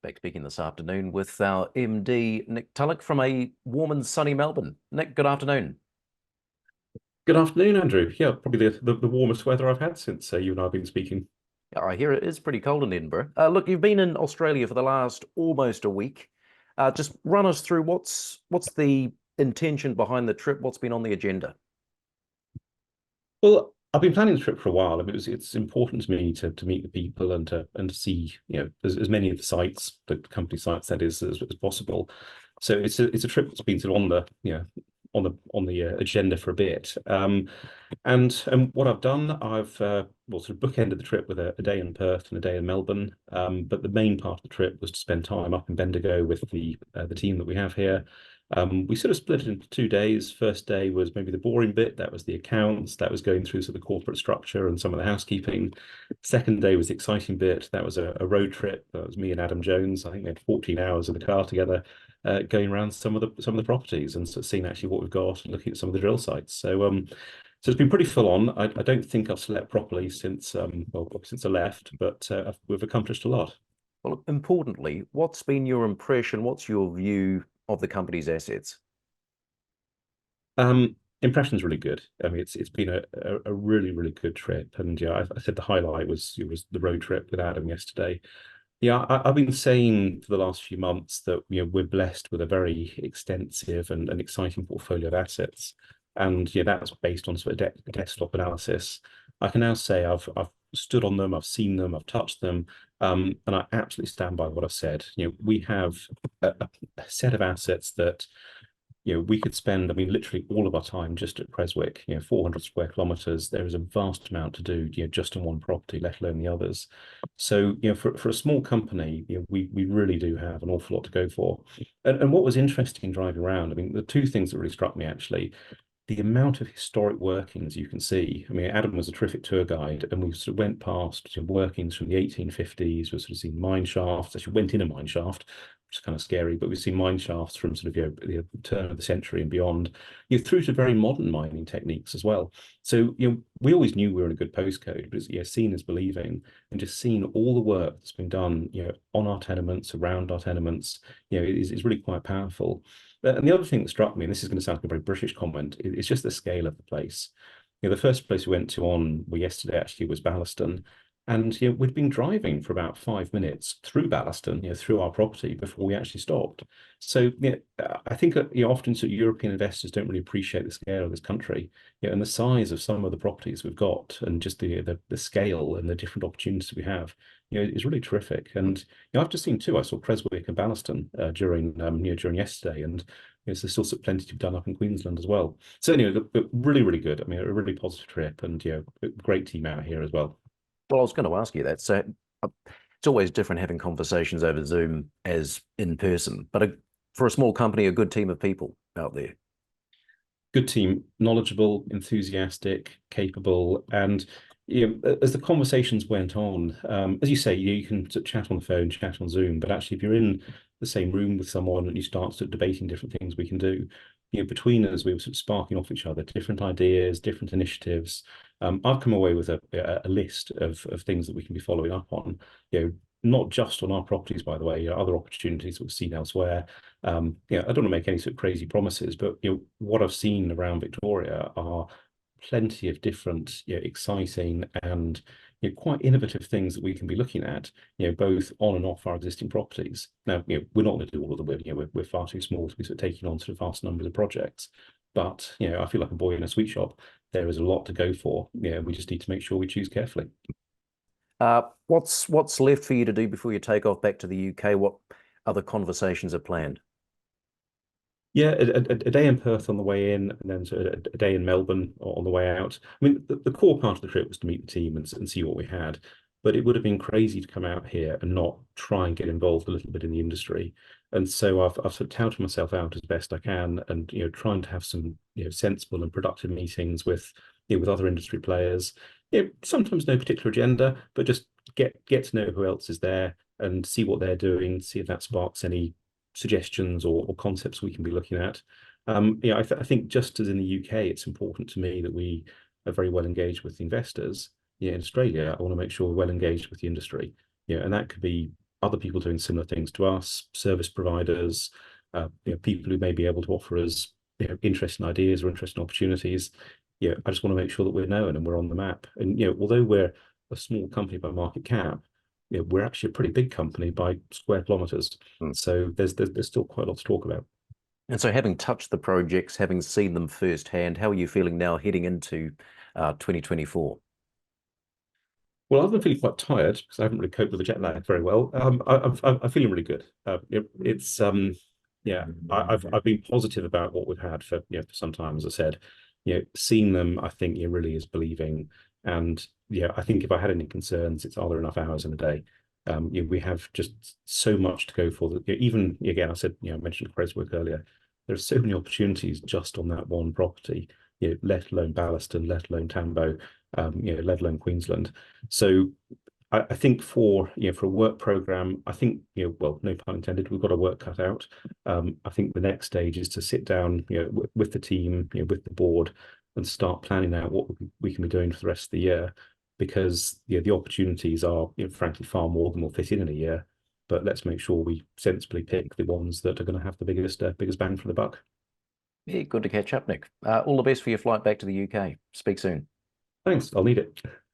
Back speaking this afternoon with our MD Nick Tulloch from a warm and sunny Melbourne. Nick, good afternoon. Good afternoon, Andrew. Yeah, probably the warmest weather I've had since you and I have been speaking. I hear it is pretty cold in Edinburgh. Look, you've been in Australia for the last almost a week. Just run us through what's the intention behind the trip? What's been on the agenda? Well, I've been planning the trip for a while. I mean, it's important to me to meet the people and to see as many of the sites, the company sites that is, as possible. So it's a trip that's been sort of on the on the agenda for a bit. And what I've done, I've well sort of bookended the trip with a day in Perth and a day in Melbourne. But the main part of the trip was to spend time up in Bendigo with the team that we have here. We sort of split it into 2 days. First day was maybe the boring bit. That was the accounts. That was going through sort of the corporate structure and some of the housekeeping. Second day was the exciting bit. That was a road trip. That was me and Adam Jones. I think we had 14 hours in the car together, going around some of the properties and sort of seeing actually what we've got and looking at some of the drill sites. So it's been pretty full on. I don't think I've slept properly since since I left, but we've accomplished a lot. Well, importantly, what's been your impression? What's your view of the company's assets? Impression's really good. I mean, it's been a really good trip, and yeah, I said the highlight was the road trip with Adam yesterday. Yeah, I've been saying for the last few months that we're blessed with a very extensive and exciting portfolio of assets, and yeah, that's based on sort of desktop analysis. I can now say I've stood on them, I've seen them, I've touched them, and I absolutely stand by what I've said. We have a set of assets that we could spend, I mean, literally all of our time just at Creswick, 400 square kilometres. There is a vast amount to do, just on one property, let alone the others. So, for a small company, we really do have an awful lot to go for. And what was interesting driving around, I mean, the two things that really struck me actually, the amount of historic workings you can see. I mean, Adam was a terrific tour guide, and we sort of went past workings from the 1850s. We sort of seen mine shafts. Actually, went in a mine shaft, which is kind of scary, but we've seen mine shafts from sort of the turn of the century and beyond, through to very modern mining techniques as well. So we always knew we were in a good postcode, but seeing is believing, and just seeing all the work that's been done, on our tenements, around our tenements, is really quite powerful. And the other thing that struck me, and this is going to sound like a very British comment, it's just the scale of the place. The first place we went to yesterday actually was Ballaston. And we'd been driving for about 5 minutes through Ballaston, through our property before we actually stopped. So I think often sort of European investors don't really appreciate the scale of this country, and the size of some of the properties we've got, and just the scale and the different opportunities we have, is really terrific. And I've just seen two. I saw Creswick and Ballaston during yesterday, and there's still plenty to be done up in Queensland as well. So anyway, really good. I mean, a really positive trip, and a great team out here as well. Well, I was going to ask you that. So it's always different having conversations over Zoom as in person, but for a small company, a good team of people out there. Good team, knowledgeable, enthusiastic, capable, and as the conversations went on, as you say, you can sort of chat on the phone, chat on Zoom, but actually, if you're in the same room with someone and you start sort of debating different things we can do, between us, we were sort of sparking off each other, different ideas, different initiatives. I've come away with a list of things that we can be following up on, not just on our properties, by the way, other opportunities we've seen elsewhere. I don't want to make any sort of crazy promises, but what I've seen around Victoria are plenty of different, exciting and quite innovative things that we can be looking at, both on and off our existing properties. Now, we're not going to do all of the work. We're far too small to be sort of taking on sort of vast numbers of projects. But I feel like a boy in a sweet shop. There is a lot to go for. We just need to make sure we choose carefully. What's left for you to do before you take off back to the UK? What other conversations are planned? Yeah, a day in Perth on the way in, and then sort of a day in Melbourne on the way out. I mean, the core part of the trip was to meet the team and see what we had, but it would have been crazy to come out here and not try and get involved a little bit in the industry. And so I've sort of touted myself out as best I can, and trying to have some sensible and productive meetings with other industry players. Sometimes no particular agenda, but just get to know who else is there and see what they're doing, see if that sparks any suggestions or concepts we can be looking at. I think just as in the UK, it's important to me that we are very well engaged with the investors. In Australia, I want to make sure we're well engaged with the industry. And that could be other people doing similar things to us, service providers, people who may be able to offer us interesting ideas or interesting opportunities. I just want to make sure that we're known and we're on the map. And although we're a small company by market cap, we're actually a pretty big company by square kilometers. Mm. So there's still quite a lot to talk about. And so, having touched the projects, having seen them firsthand, how are you feeling now heading into 2024? Well, I've been feeling quite tired because I haven't really coped with the jet lag very well. I'm feeling really good. Yeah, I've been positive about what we've had for for some time. As I said, seeing them, I think really is believing. And I think if I had any concerns, it's are there enough hours in a day? We have just so much to go for. That even again, I said, I mentioned Creswick earlier. There are so many opportunities just on that one property. Let alone Ballaston, let alone Tambo, let alone Queensland. So I think for a work program, I think well, no pun intended, we've got our work cut out. I think the next stage is to sit down, with the team, with the board, and start planning out what we can be doing for the rest of the year, because the opportunities are frankly far more than will fit in a year. But let's make sure we sensibly pick the ones that are going to have the biggest bang for the buck. Yeah, good to catch up, Nick. All the best for your flight back to the UK. Speak soon. Thanks, I'll need it.